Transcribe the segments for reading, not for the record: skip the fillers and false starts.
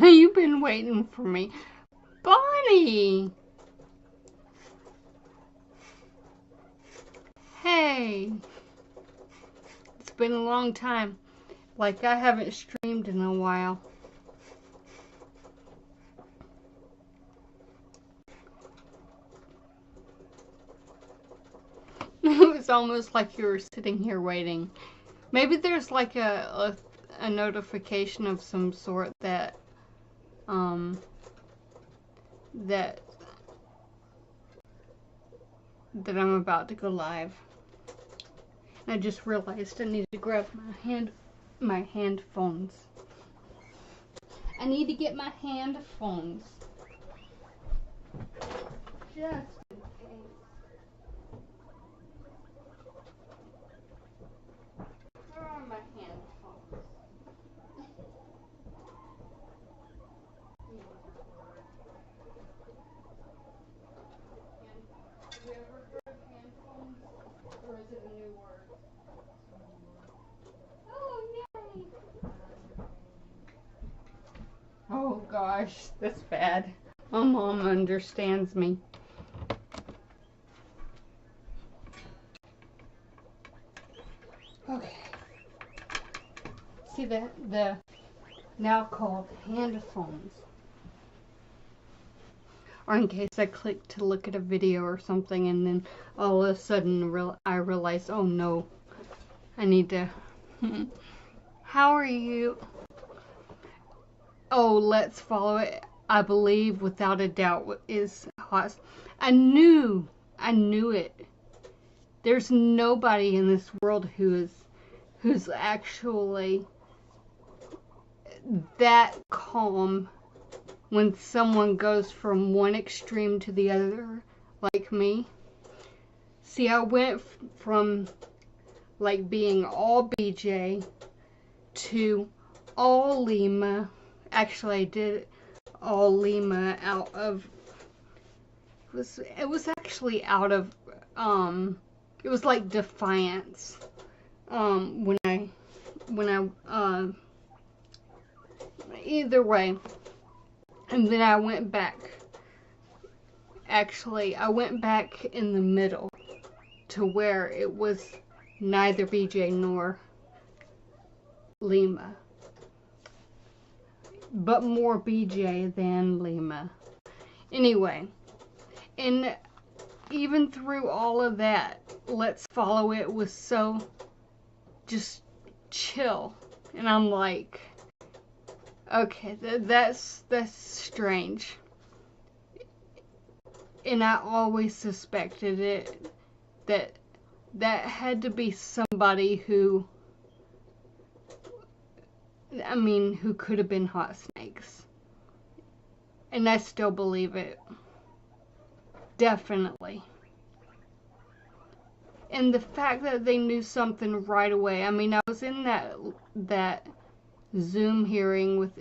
You've been waiting for me. Bonnie! Hey! It's been a long time. Like, I haven't streamed in a while. It was almost like you were sitting here waiting. Maybe there's like a notification of some sort that that I'm about to go live. I just realized I need to grab my handphones. I need to get my handphones. Just in case. Where are my handphones? Have you ever heard of handphones? Or is it a new word? Oh, yay! Oh gosh, that's bad. My mom understands me. Okay. See the now called handphones. Or in case I click to look at a video or something and then all of a sudden I realize, oh no, I need to... How are you? Oh, let's follow it. I believe without a doubt is hot. I knew it. There's nobody in this world who's actually that calm when someone goes from one extreme to the other, like me. See, I went from like being all BJ to all Lima. Actually, I did all Lima out of, it was actually out of, it was like defiance, when I, either way. And then I went back. Actually, I went back in the middle to where it was neither BJ nor Lima, but more BJ than Lima. Anyway, and even through all of that, Let's Follow It was so just chill. And I'm like, okay, that's strange. And I always suspected it, that had to be somebody who, I mean, who could have been Hot Snakes. And I still believe it. Definitely. And the fact that they knew something right away. I mean, I was in that Zoom hearing with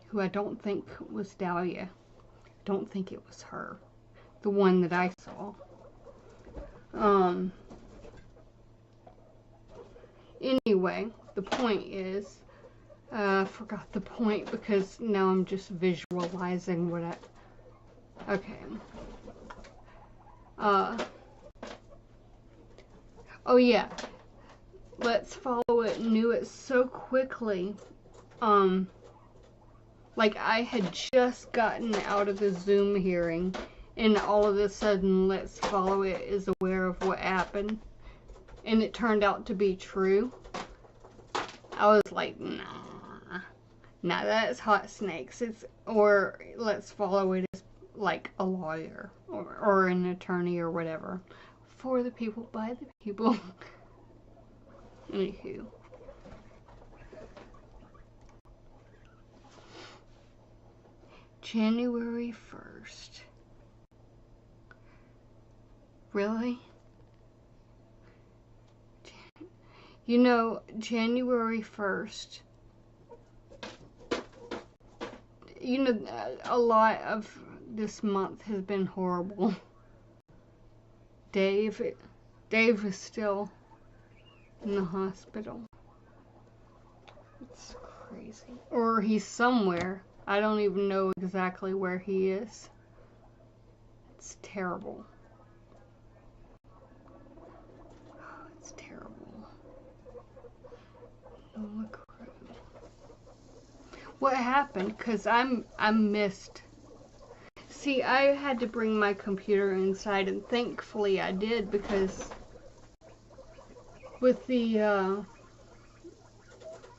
who I don't think was Dahlia. Don't think it was her. The one that I saw. Anyway, the point is, I forgot the point because now I'm just visualizing what okay. Oh yeah. Let's Follow It knew it so quickly. Like I had just gotten out of the Zoom hearing and all of a sudden Let's Follow It is aware of what happened. And it turned out to be true. I was like, nah, that's Hot Snakes. Or Let's Follow It is like a lawyer or an attorney or whatever. For the people, by the people. Anywho. January 1st. Really? You know, January 1st, you know, a lot of this month has been horrible. Dave is still in the hospital. It's crazy. Or he's somewhere. I don't even know exactly where he is. It's terrible. It's terrible. Oh, crap. What happened? Because I'm missed. See, I had to bring my computer inside, and thankfully I did, because with the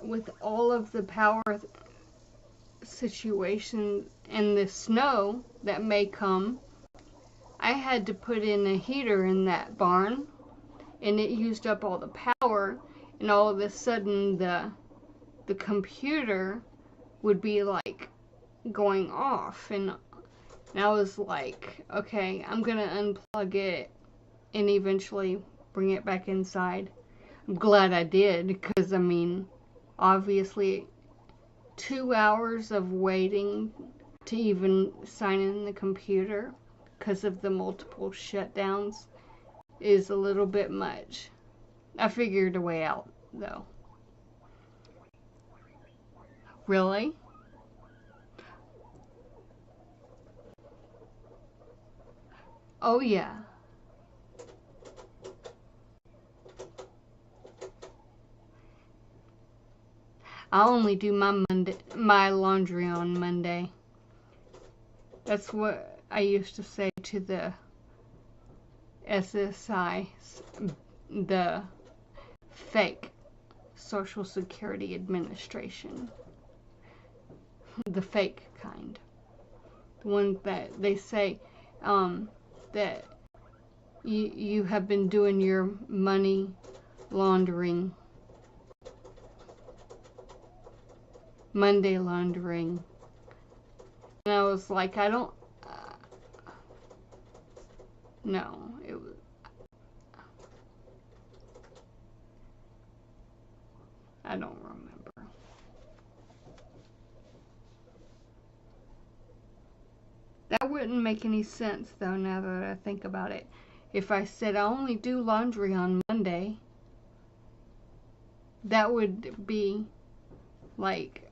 with all of the power situation and the snow that may come, I had to put in a heater in that barn, and it used up all the power, and all of a sudden the computer would be like going off, and I was like, okay, I'm gonna unplug it and eventually bring it back inside. I'm glad I did, because I mean, obviously 2 hours of waiting to even sign in the computer because of the multiple shutdowns is a little bit much. I figured a way out, though. Really? Oh, yeah. I only do my laundry on Monday. That's what I used to say to the SSI, the fake Social Security Administration. The fake kind. The one that they say that you have been doing your money laundering, Monday laundering. And I was like, I don't, no, it was, I don't remember. That wouldn't make any sense, though, now that I think about it. If I said I only do laundry on Monday, that would be like,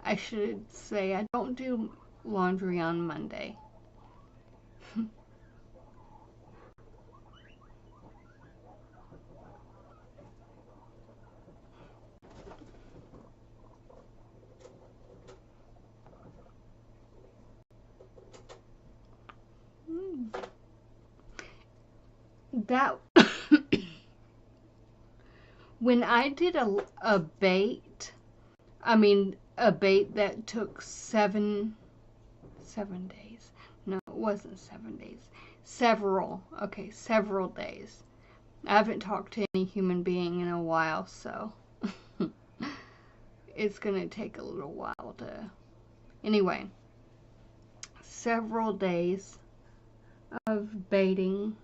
I should say I don't do laundry on Monday. That when I did a bait, I mean a bait that took seven days. No, it wasn't 7 days. Several days. I haven't talked to any human being in a while, so it's gonna take a little while to. Anyway, several days of baiting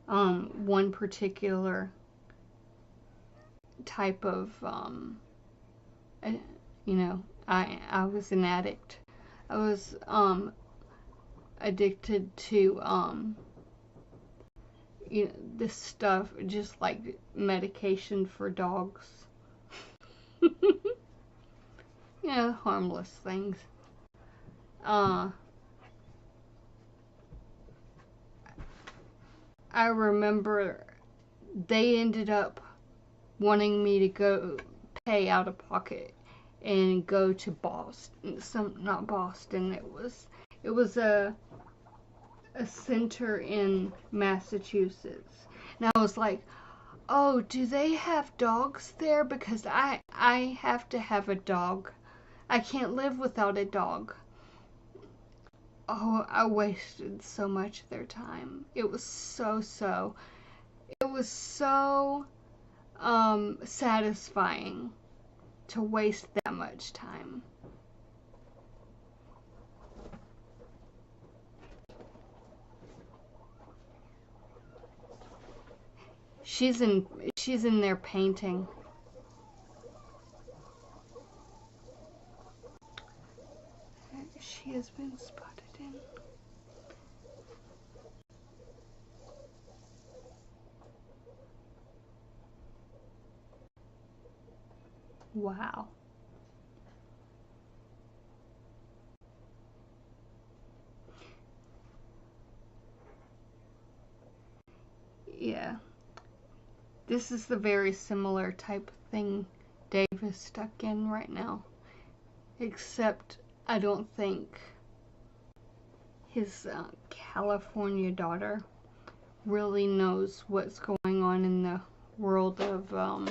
one particular type of I was an addict. I was addicted to this stuff, just like medication for dogs. Harmless things. I remember they ended up wanting me to go pay out of pocket and go to Boston. Not Boston. It was a center in Massachusetts. And I was like, oh, do they have dogs there? Because I have to have a dog. I can't live without a dog. Oh, I wasted so much of their time. It was so satisfying to waste that much time. She's in there painting. She has been spotted in. Wow. Yeah. This is the very similar type of thing Dave is stuck in right now. Except I don't think his California daughter really knows what's going on in the world of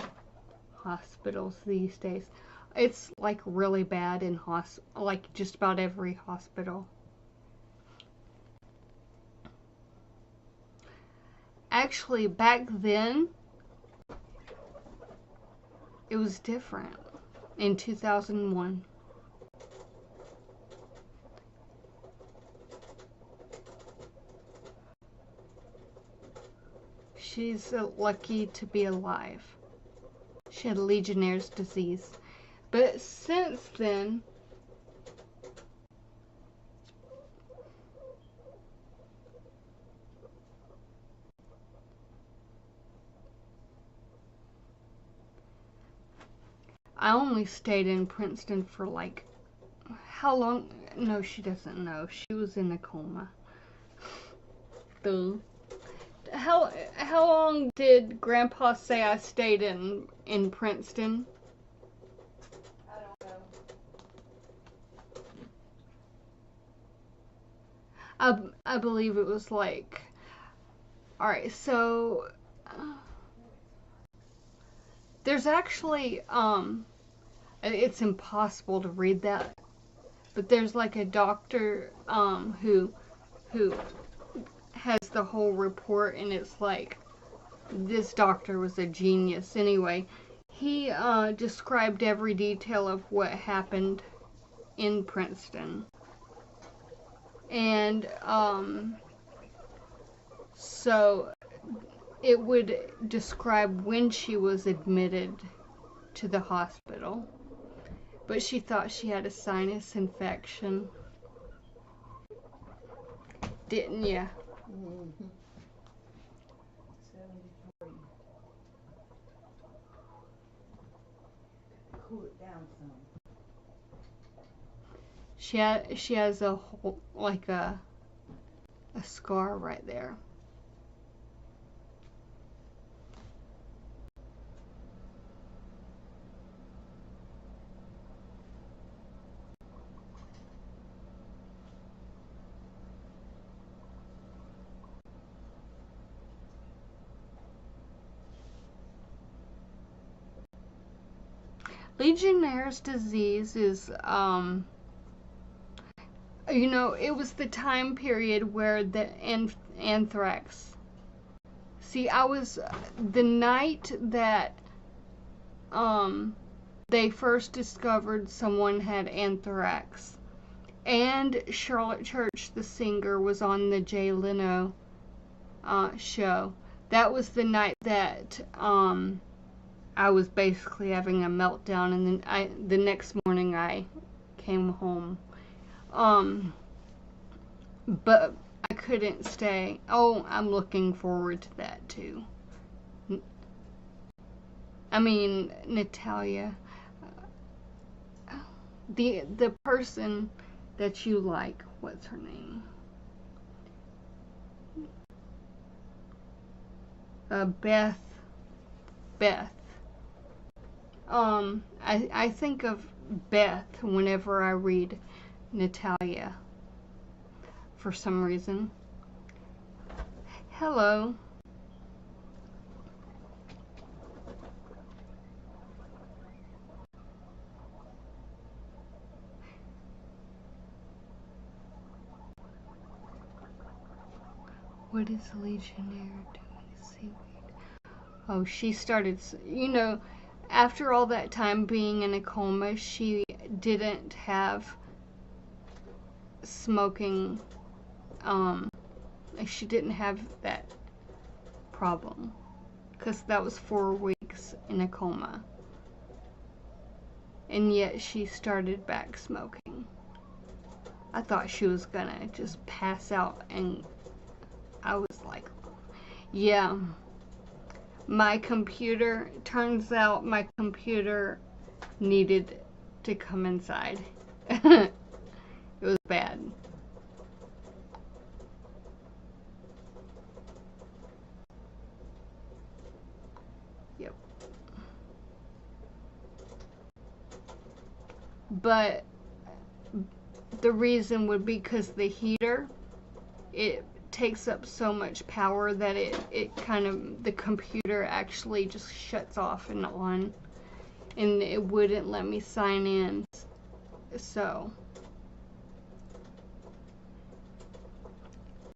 hospitals these days. It's like really bad in like just about every hospital. Actually, back then, it was different. In 2001. She's lucky to be alive. She had Legionnaire's disease. But since then, I only stayed in Princeton for like, how long? No, she doesn't know. She was in a coma. Duh. How long did Grandpa say I stayed in Princeton? I don't know. I believe it was like, alright, so there's actually it's impossible to read that, but there's like a doctor who has the whole report, and it's like, this doctor was a genius. Anyway, he described every detail of what happened in Princeton. And so it would describe when she was admitted to the hospital. But she thought she had a sinus infection. Didn't ya? Mm-hmm. 70-40. Cool it down some. She has a whole, like a scar right there. Legionnaire's disease is, you know, it was the time period where the anthrax. See, I was, the night that, they first discovered someone had anthrax, and Charlotte Church, the singer, was on the Jay Leno, show. That was the night that, I was basically having a meltdown, and then the next morning I came home. But I couldn't stay. Oh, I'm looking forward to that too. I mean, Natalia, the person that you like, what's her name? Beth. I think of Beth whenever I read Natalia, for some reason. Hello. What is a Legionnaire doing? Seaweed. Oh, she started, you know, after all that time being in a coma, she didn't have smoking, she didn't have that problem, because that was 4 weeks in a coma, and yet she started back smoking. I thought she was gonna just pass out, and I was like, yeah. My computer, turns out my computer needed to come inside. It was bad. Yep. But the reason would be because the heater, it takes up so much power that it kind of, the computer actually just shuts off and on, and it wouldn't let me sign in. So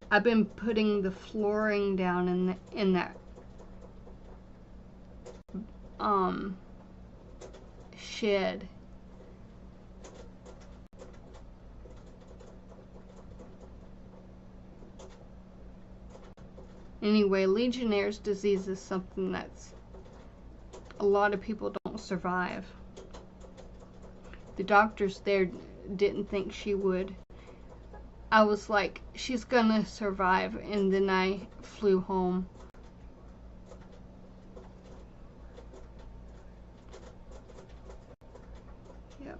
I've been putting the flooring down in that shed. Anyway, Legionnaire's disease is something that's a lot of people don't survive. The doctors there didn't think she would. I was like, she's gonna survive, and then I flew home. Yep.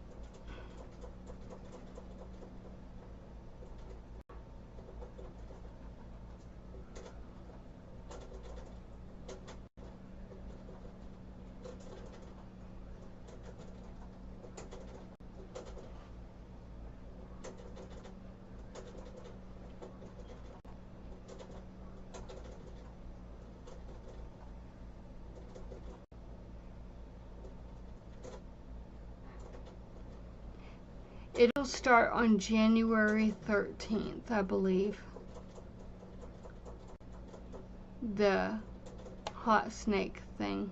It'll start on January 13th, I believe. The hot snake thing.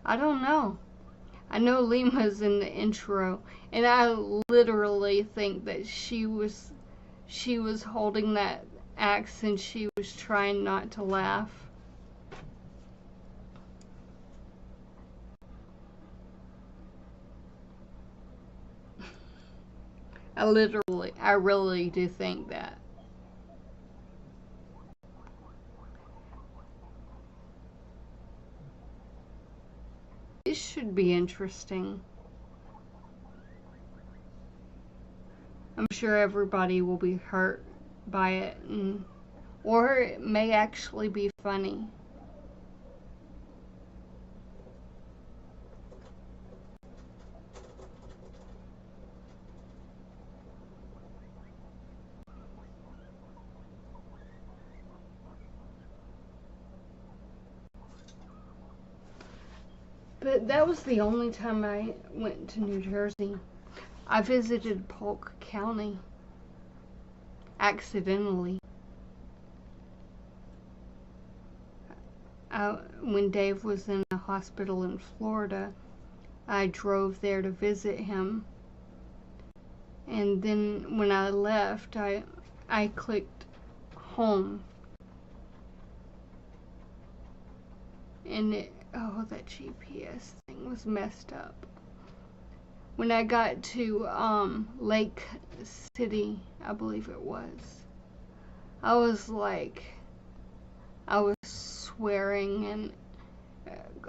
I don't know. I know Lima's in the intro, and I literally think that she was holding that axe and she was trying not to laugh. I really do think that. It should be interesting. I'm sure everybody will be hurt by it, or it may actually be funny. But that was the only time I went to New Jersey. I visited Polk County accidentally. When Dave was in a hospital in Florida, I drove there to visit him. And then when I left, I clicked home. And that GPS thing was messed up. When I got to Lake City, I believe it was, I was swearing, and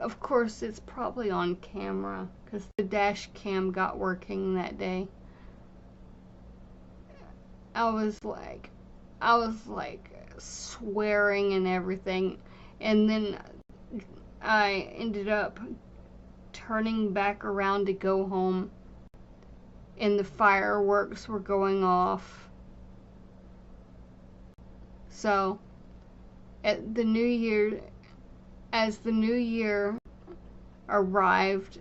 of course it's probably on camera because the dash cam got working that day. I was like swearing and everything, and then I ended up turning back around to go home, and the fireworks were going off. So at the new year, as the new year arrived,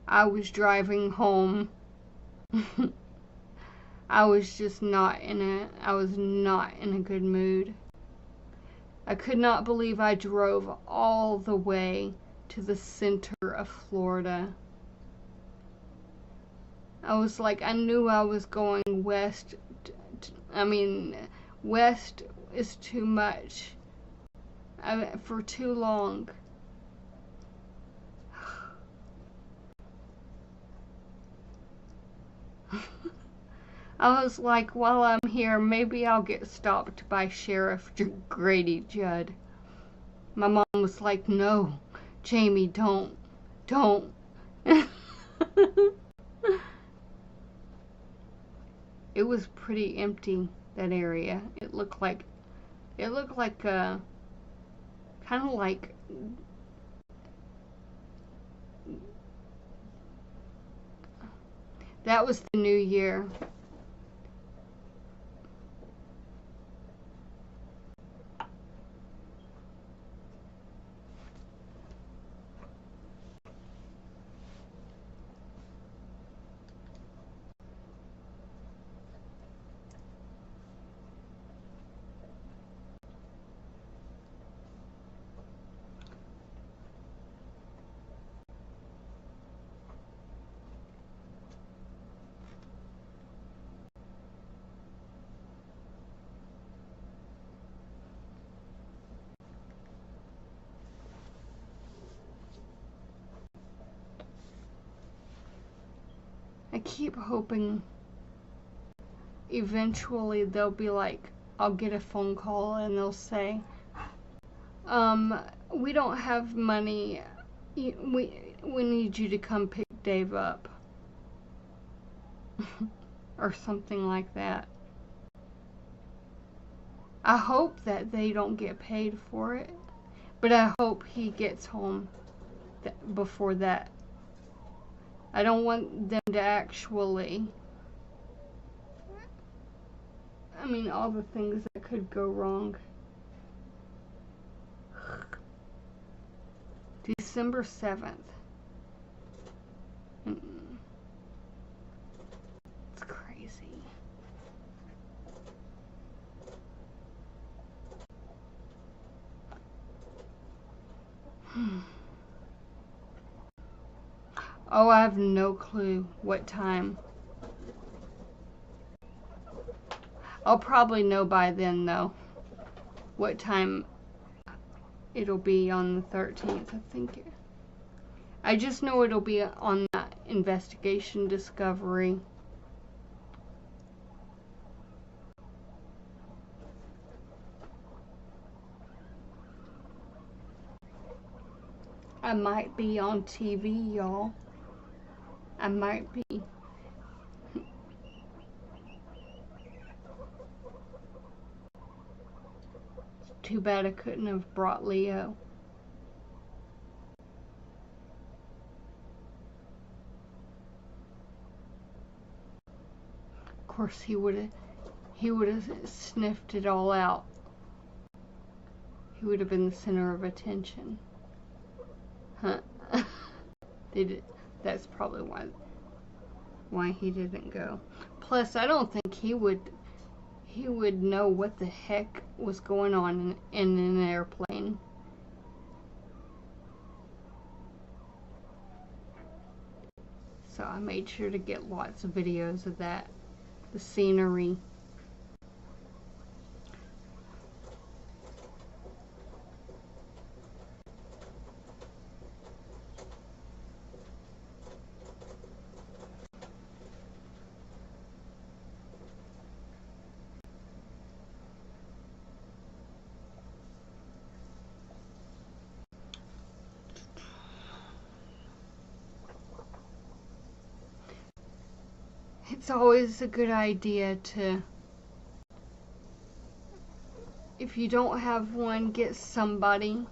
I was driving home. I was not in a good mood. I could not believe I drove all the way to the center of Florida. I was like, I knew I was going west. West is too much. For too long. I was like, while I'm here, maybe I'll get stopped by Sheriff Grady Judd. My mom was like, no, Jamie, don't. It was pretty empty, that area. It looked like kind of like that was the new year. I keep hoping eventually they'll be like, I'll get a phone call and they'll say, we don't have money. We need you to come pick Dave up. Or something like that. I hope that they don't get paid for it, but I hope he gets home before that. I don't want them to actually, all the things that could go wrong. December 7th. It's crazy. Oh, I have no clue what time. I'll probably know by then, though, what time it'll be on the 13th, I think. I just know it'll be on that investigation discovery. I might be on TV, y'all. I might be. Too bad I couldn't have brought Leo. Of course, he would have sniffed it all out. He would have been the center of attention. Huh? That's probably why he didn't go. Plus, I don't think he would know what the heck was going on in an airplane. So I made sure to get lots of videos of that, the scenery. It's always a good idea to, if you don't have one, get somebody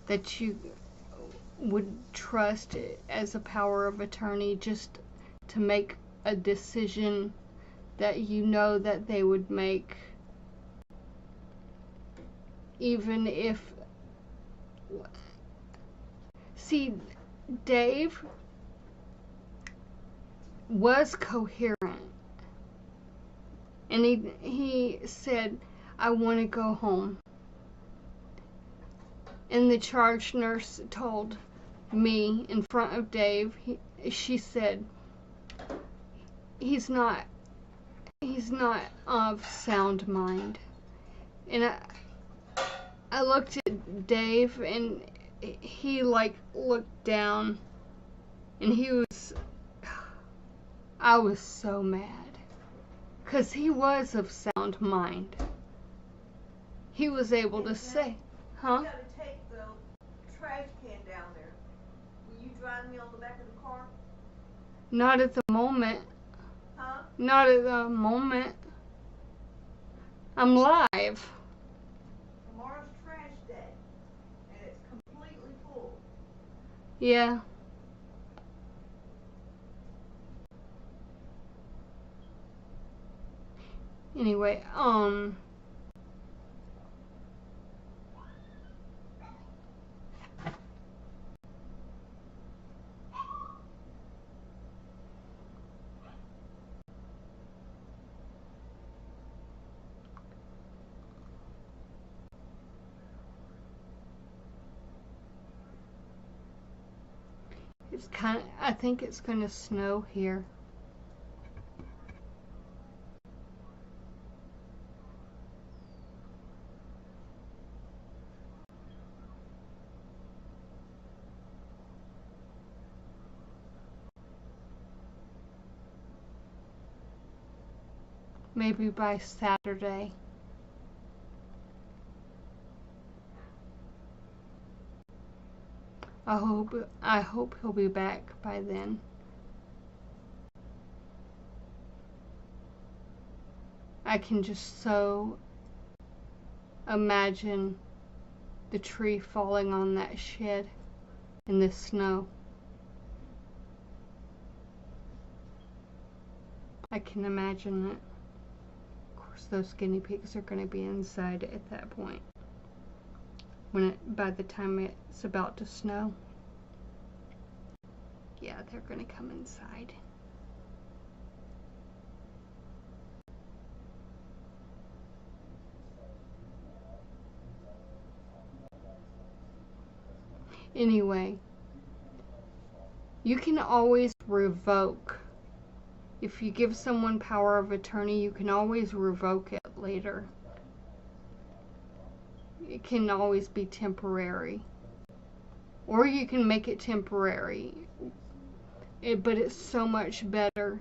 that you would trust as a power of attorney, just to make a decision that you know that they would make, even if, see, Dave was coherent, and he said, I want to go home. And the charge nurse told me in front of Dave, she said, he's not of sound mind. And I looked at Dave, and he like looked down, and I was so mad, 'cause he was of sound mind. He was able to say, huh? You gotta take the trash can down there. Will you drive me on the back of the car? Not at the moment. Huh? Not at the moment. I'm live. Tomorrow's trash day, and it's completely full. Yeah. Anyway, I think it's gonna snow here. Maybe by Saturday. I hope he'll be back by then. I can just so imagine the tree falling on that shed in the snow. I can imagine it. Of course, those guinea pigs are going to be inside at that point. By the time it's about to snow. Yeah, they're going to come inside. Anyway, you can always revoke. If you give someone power of attorney, you can always revoke it later. It can always be temporary. Or you can make it temporary. But it's so much better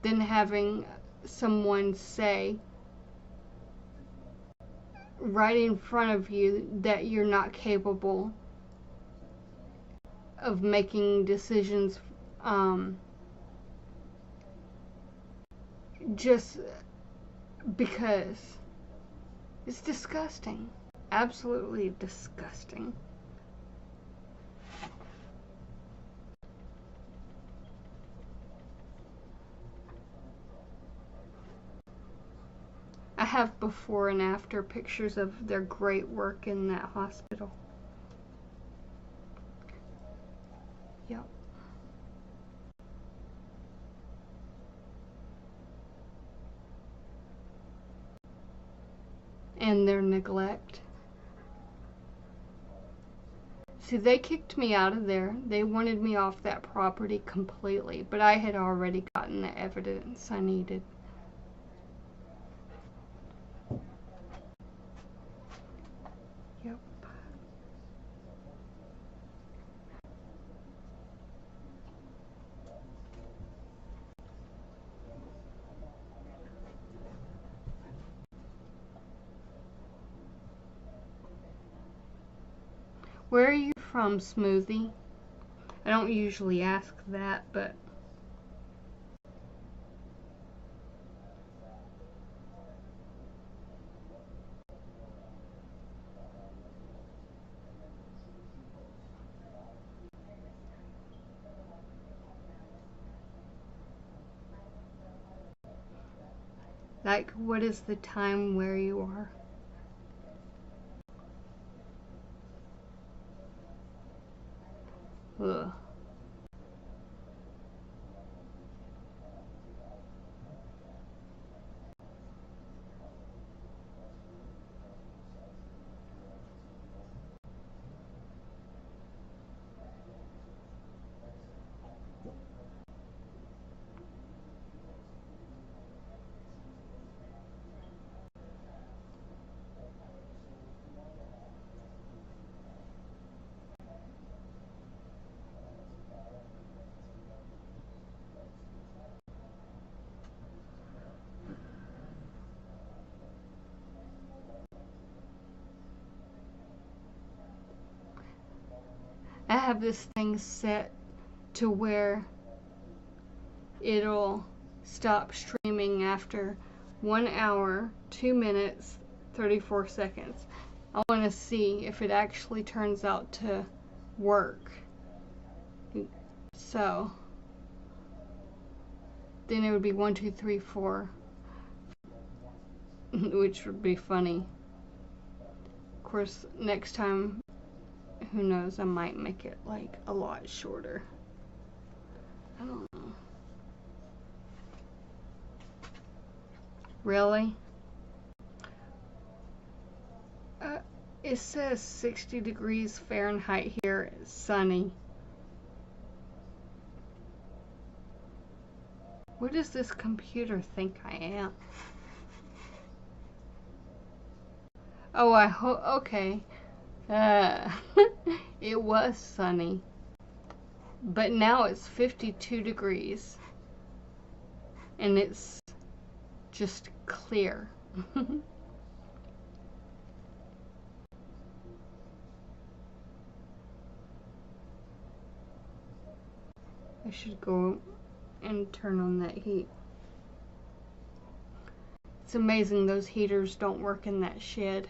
than having someone say right in front of you that you're not capable of making decisions just because. It's disgusting. Absolutely disgusting. I have before and after pictures of their great work in that hospital. Yep. And their neglect. See, they kicked me out of there. They wanted me off that property completely, but I had already gotten the evidence I needed. Yep. Where are you from, Smoothie? I don't usually ask that, but like, what is the time where you are? Ugh. I have this thing set to where it'll stop streaming after 1 hour, 2 minutes, 34 seconds. I want to see if it actually turns out to work. So then it would be 1, 2, 3, 4, which would be funny. Of course, next time, who knows, I might make it like a lot shorter. I don't know. Really? It says 60 degrees Fahrenheit here. It's sunny. What does this computer think I am? Oh, I hope. Okay. It was sunny. But now it's 52 degrees. And it's just clear. I should go and turn on that heat. It's amazing those heaters don't work in that shed.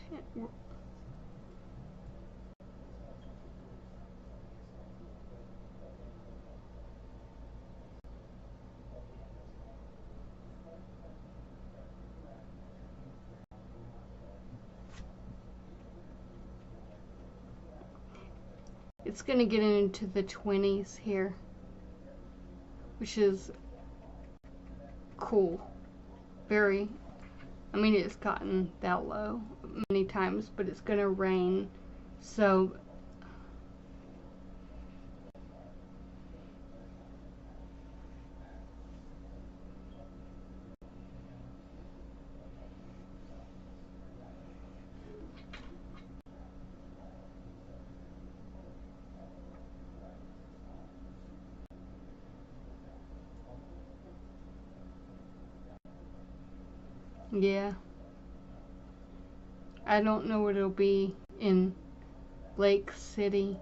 It's gonna get into the 20s here, which is cool. Very, I mean, it's gotten that low many times, but it's gonna rain, so yeah. I don't know what it'll be in Lake City.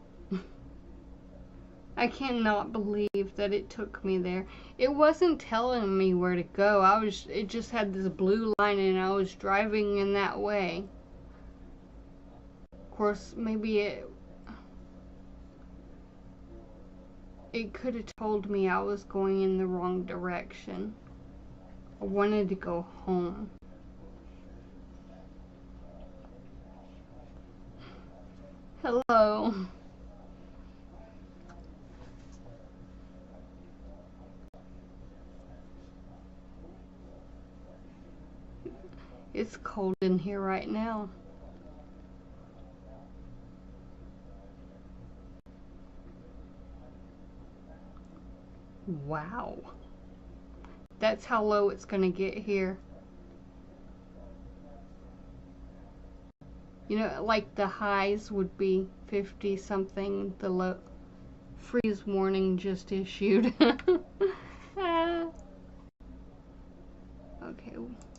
I cannot believe that it took me there. It wasn't telling me where to go. It just had this blue line and I was driving in that way. Of course, maybe it could have told me I was going in the wrong direction. I wanted to go home. Hello. It's cold in here right now. Wow. That's how low it's gonna get here. You know, like the highs would be 50 something, the low freeze warning just issued. Ah. Okay,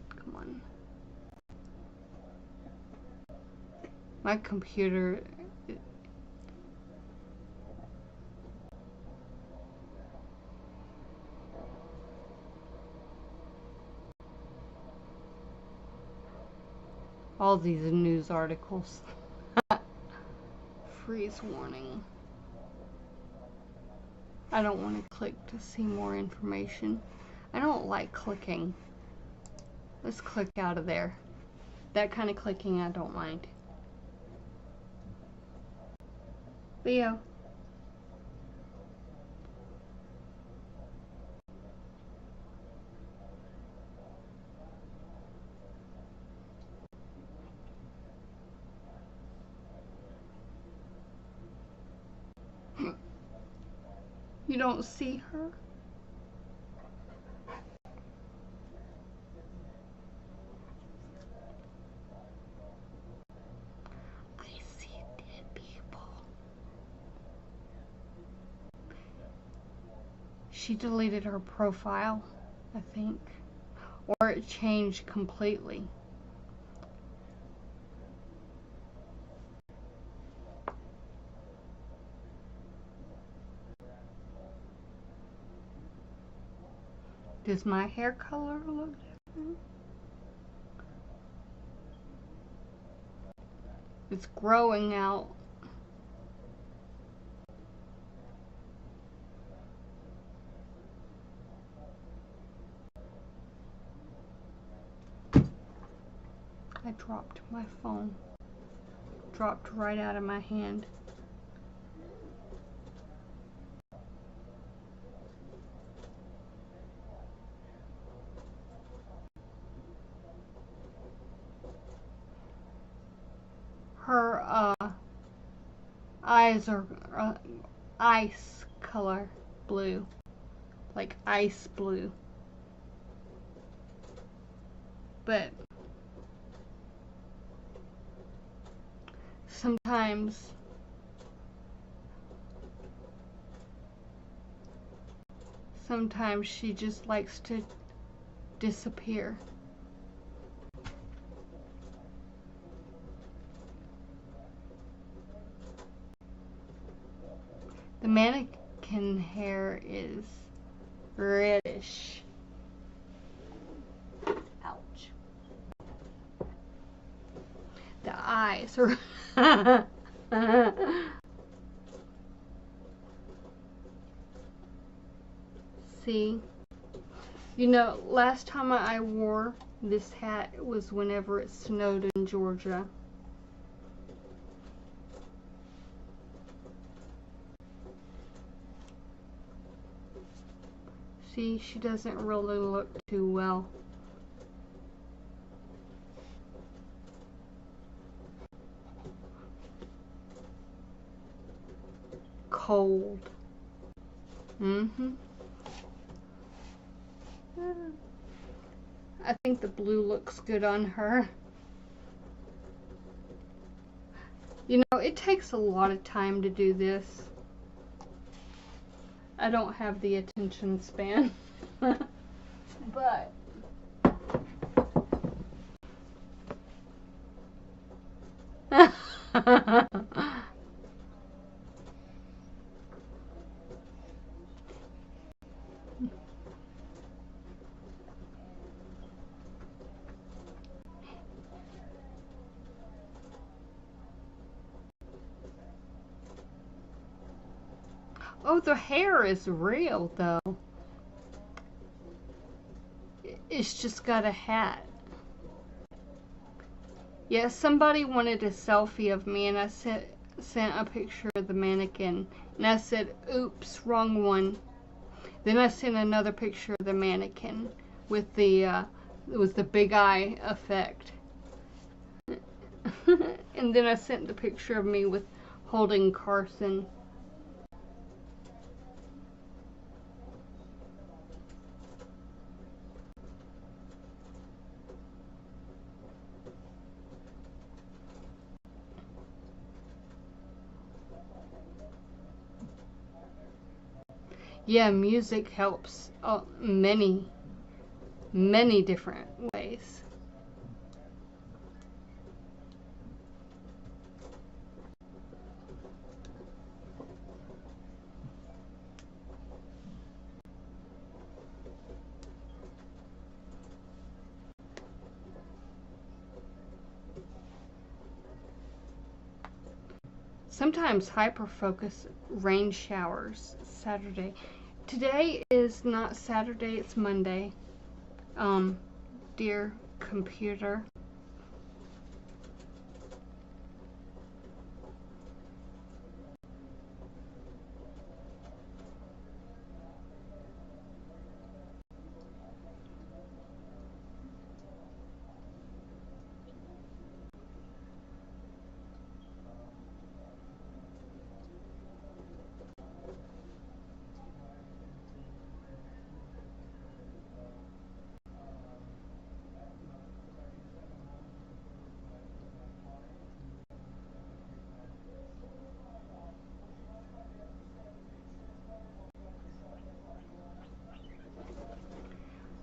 come on. My computer. All these news articles. Freeze warning. I don't want to click to see more information. I don't like clicking. Let's click out of there. That kind of clicking I don't mind. Leo. You don't see her? I see dead people. She deleted her profile, I think. Or it changed completely. Does my hair color look different? It's growing out. I dropped my phone. Dropped right out of my hand. Her eyes are ice color blue, like ice blue. But sometimes she just likes to disappear. The mannequin hair is reddish. Ouch. The eyes are see, you know, last time I wore this hat was whenever it snowed in Georgia. See, she doesn't really look too well. Cold. I think the blue looks good on her. You know, it takes a lot of time to do this. I don't have the attention span. But oh, the hair is real though. It's just got a hat. Yeah, somebody wanted a selfie of me and I sent a picture of the mannequin. And I said, oops, wrong one. Then I sent another picture of the mannequin with the, it was the big eye effect. And then I sent the picture of me with holding Carson. Yeah, music helps many different ways. Sometimes hyperfocus rain showers Saturday. Today is not Saturday, it's Monday. Dear computer.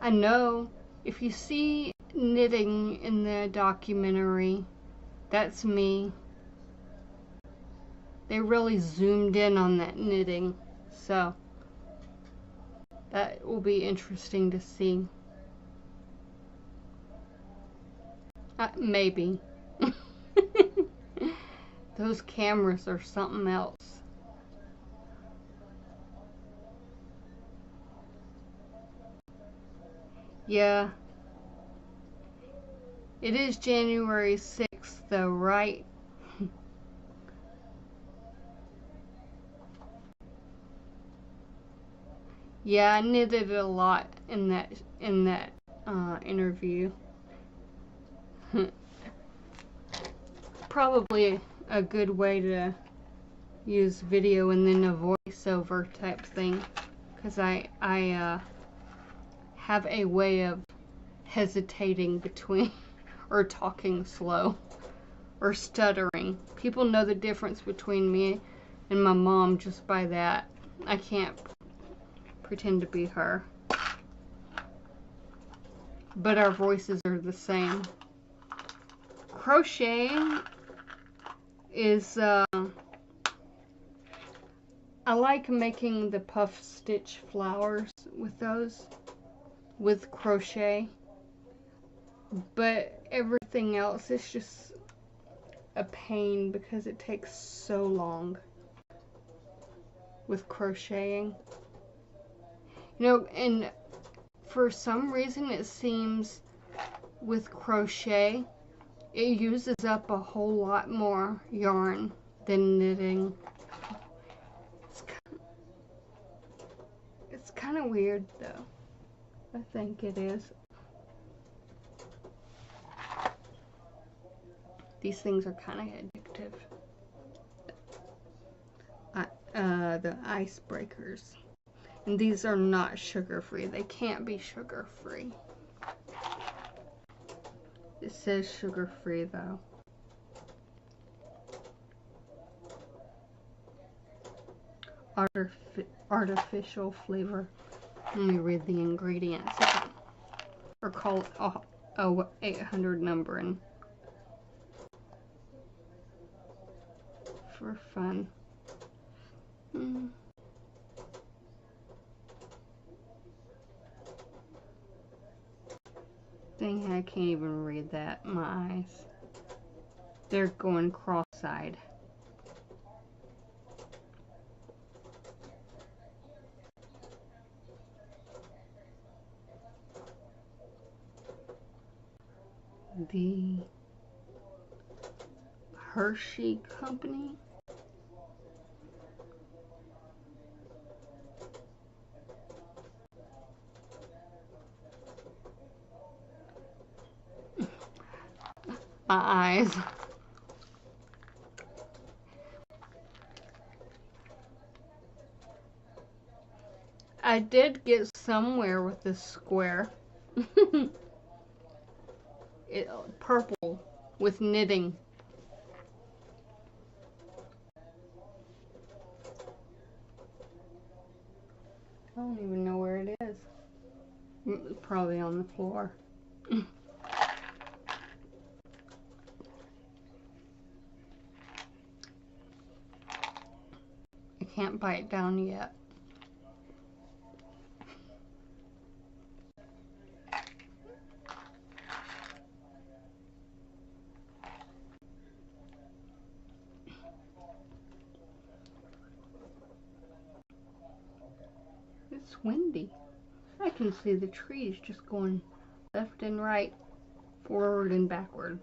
I know if you see knitting in the documentary, that's me. They really zoomed in on that knitting, so That will be interesting to see. Maybe. Those cameras are something else. Yeah. It is January 6th, though, right? Yeah, I knitted a lot in that interview. Probably a good way to use video and then a voiceover type thing, because I have a way of hesitating between or talking slow or stuttering. People know the difference between me and my mom just by that. I can't pretend to be her, but our voices are the same. Crocheting is I like making the puff stitch flowers with those, with crochet, but everything else is just a pain because it takes so long with crocheting. You know, and for some reason it seems with crochet it uses up a whole lot more yarn than knitting. It's kind of weird though. I think it is. These things are kind of addictive. The icebreakers. And these are not sugar-free. They can't be sugar-free. It says sugar-free though. Artificial flavor. Let me read the ingredients. Or call a 800 number and for fun. Dang, I can't even read that. My eyes. They're going cross-eyed. The Hershey Company. My eyes. I did get somewhere with this square. Purple with knitting. I don't even know where it is. Probably on the floor. I can't bite down yet. It's windy. I can see the trees just going left and right, forward and backward.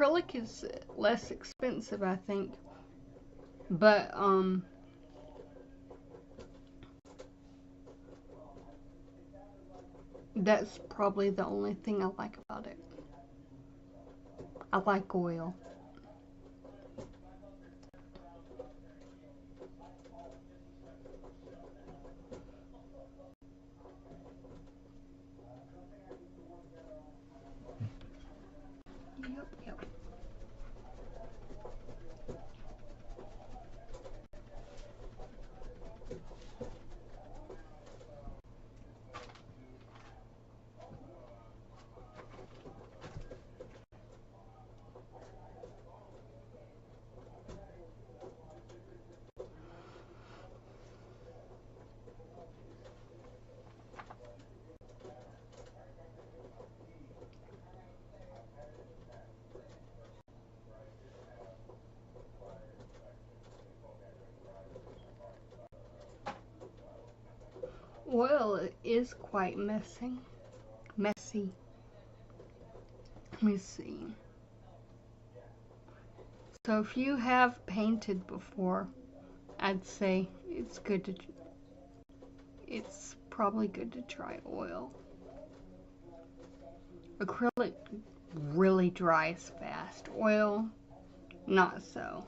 acrylic is less expensive, I think. But that's probably the only thing I like about it. I like oil. Yep, yep. Oil is quite messy. Messy. Let me see. So if you have painted before, I'd say it's probably good to try oil. Acrylic really dries fast. Oil, not so.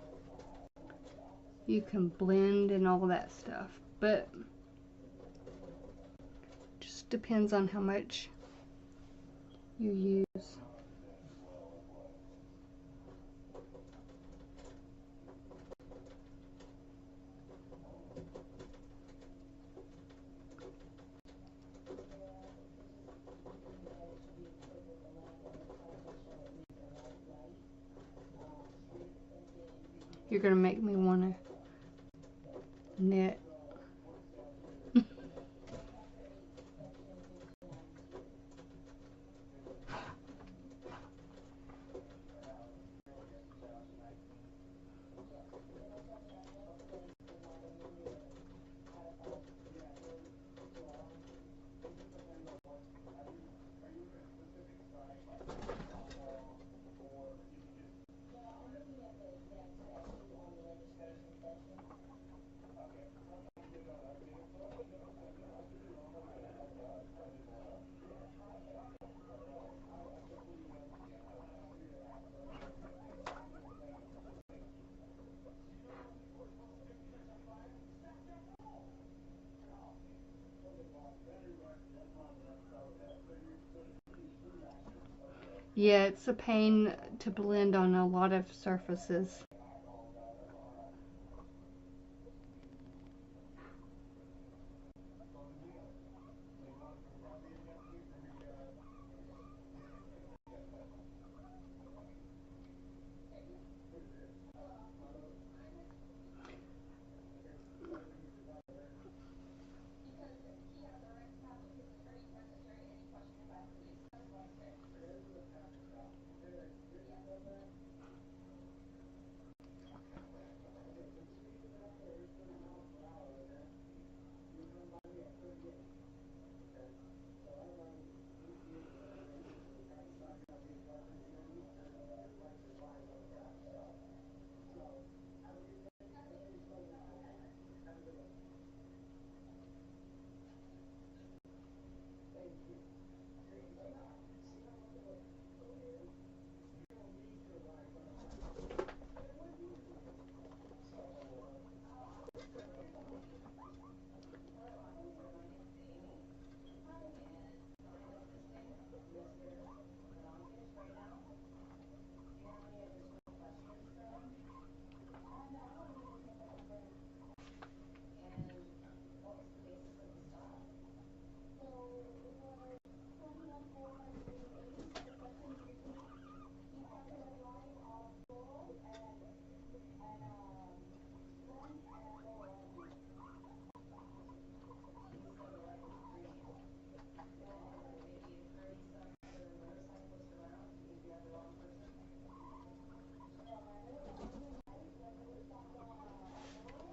You can blend and all that stuff, but just depends on how much you use. You're gonna make me want to knit. Yeah, it's a pain to blend on a lot of surfaces.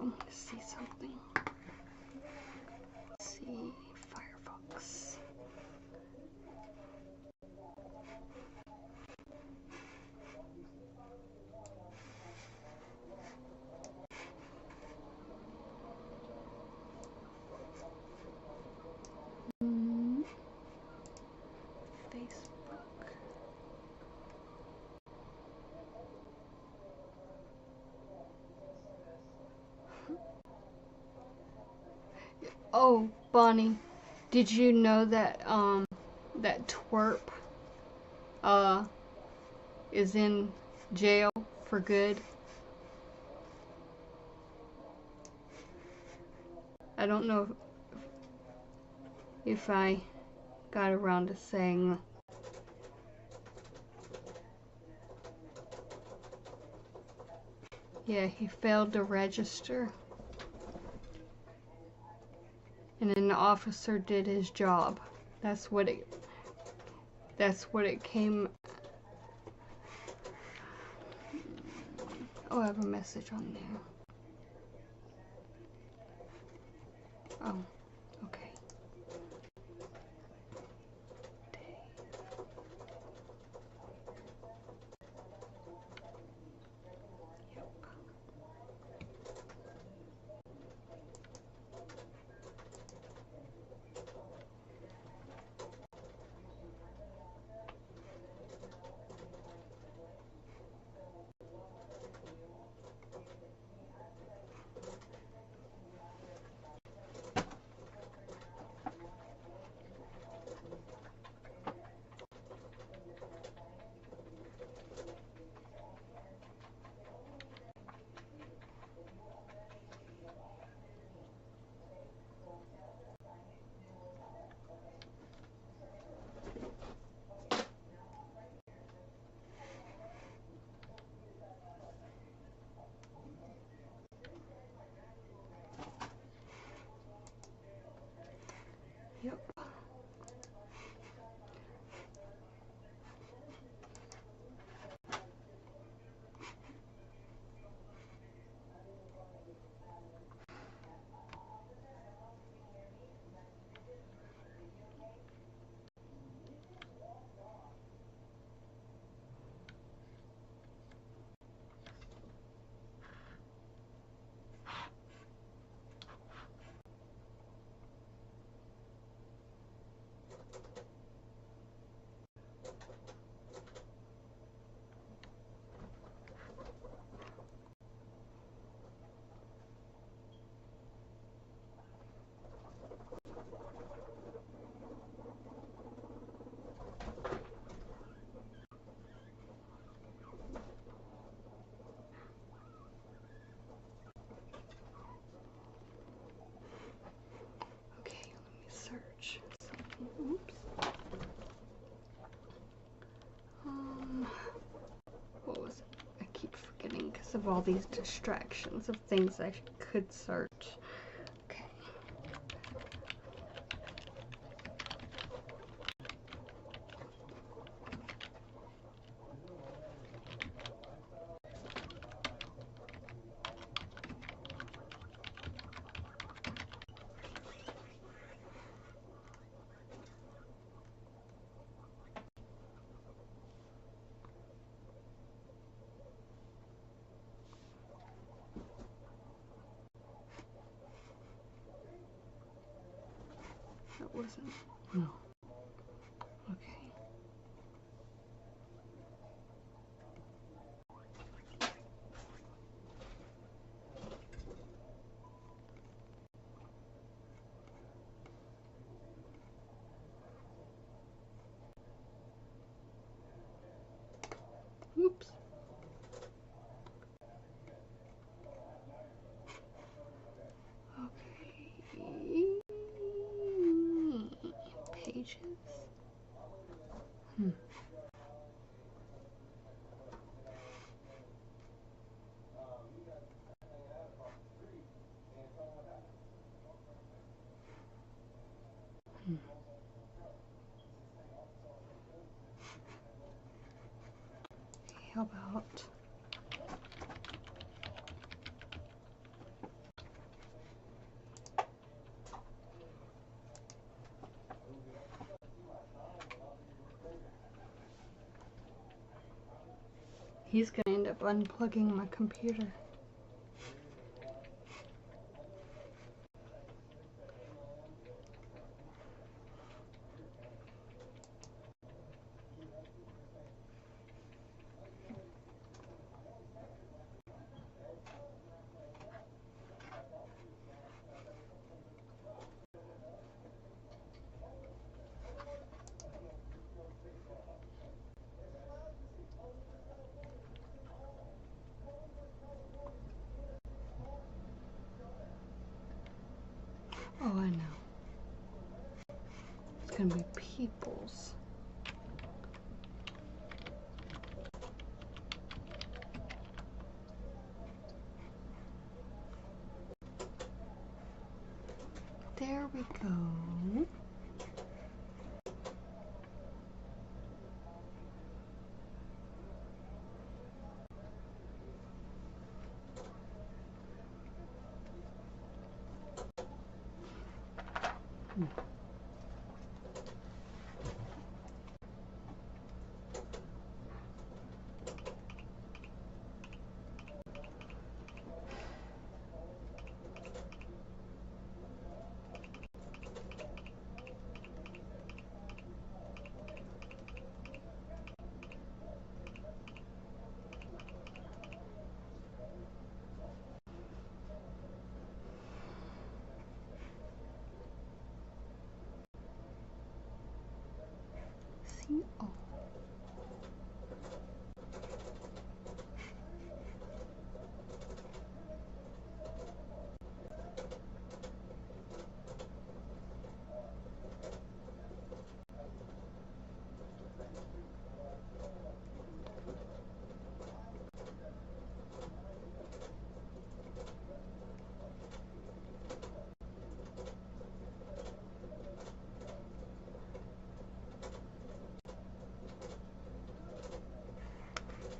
Let's see something. Let's see Firefox. Oh, Bonnie, did you know that that twerp uh is in jail for good? I don't know if I got around to saying. Yeah, he failed to register, and an officer did his job. That's what it. That's what it came. Oh, I have a message on there. Oh, okay. Yep. Okay, let me search something. Oops. What was it? I keep forgetting because of all these distractions of things I could search. Okay. That wasn't. No. Okay. Oops. Okay. Pages. Hmm. Hmm. How about he's gonna end up unplugging my computer. Oh, I know. It's gonna be people's. There we go. See? Oh.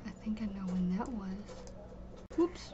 I think I know when that was. Whoops.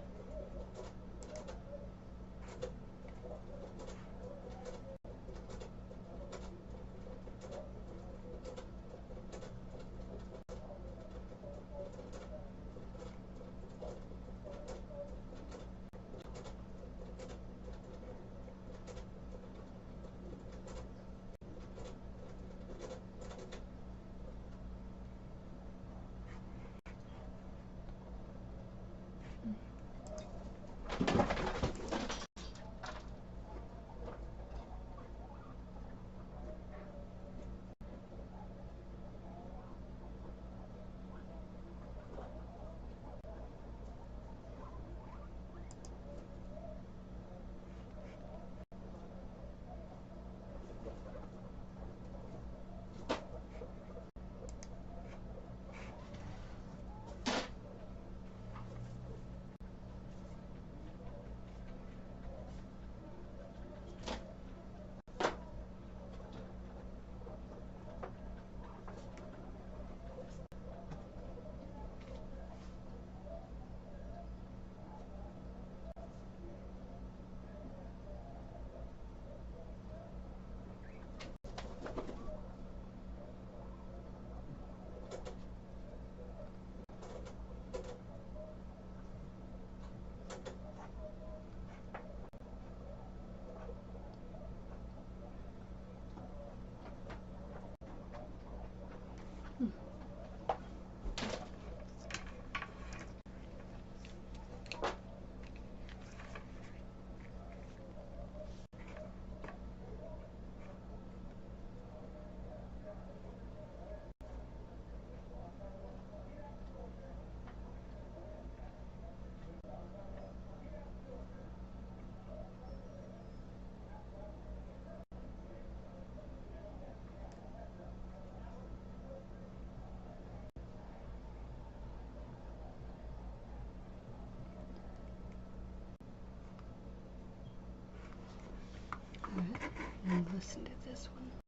Alright, and listen to this one.